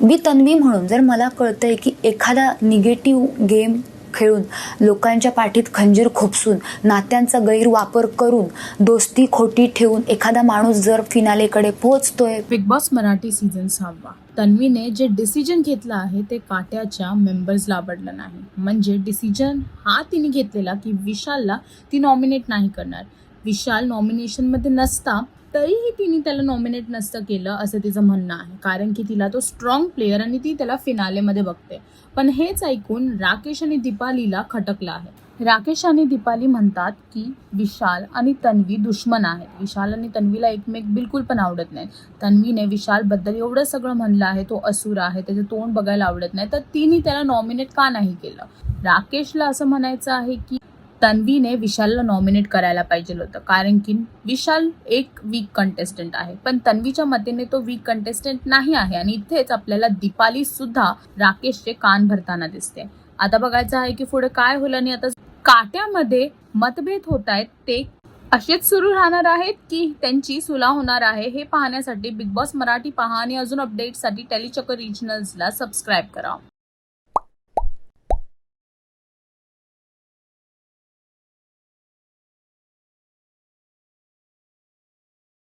मी तन्वी म्हणून जर मला कळतंय की एखादा निगेटिव्ह गेम खेळून, लोकांच्या पाठीत खंजीर खोपसून, नात्यांचा गैरवापर करून, दोस्ती खोटी ठेवून एखादा माणूस जर फिनालेकडे पोहोचतोय. Big boss Marathi season 6. तन्वीने जे डिसिजन घेतलं आहे ते काट्याच्या मेंबर्सला आवडलं नाही. म्हणजे डिसिजन हा तिने घेतलेला की विशालला ती नॉमिनेट नाही करणार. विशाल नॉमिनेशनमध्ये नसता तरीही तिने त्याला नॉमिनेट नसतं केलं असं तिचं म्हणणं आहे. कारण की तिला तो स्ट्रॉंग प्लेअर आणि ती त्याला फिनालेमध्ये बघते. पण हेच ऐकून राकेश आणि दीपालीला खटकलं आहे. राकेश आणि दीपाली म्हणतात की विशाल आणि तन्वी दुश्मन आहेत. विशाल आणि तन्वीला एकमेक बिलकुल पण आवडत नाही. तन्वीने विशालबद्दल एवढं सगळं म्हणलं आहे, तो असुर आहे, त्याचं तोंड बघायला आवडत नाही, तर तिने त्याला नॉमिनेट का नाही केलं. राकेशला असं म्हणायचं आहे की तन्वीने विशालला नॉमिनेट करायला पाहिजे होतं, कारण की विशाल एक वीक कंटेस्टंट आहे. पण तन्वीच्या मतेने तो वीक कंटेस्टंट नाही आहे. आणि इथेच आपल्याला दीपाली सुद्धा राकेशचे कान भरताना दिसते. आता बघायचं आहे की पुढे काय होईल. आणि आता काट्यामध्ये मतभेद होत आहेत, ते असेच सुरू राहणार आहेत की त्यांची सुला होणार आहे, हे पाहण्यासाठी बिग बॉस मराठी पहा आणि अजून अपडेटसाठी टेलीचक्कर रिजनल्सला सबस्क्राईब करा.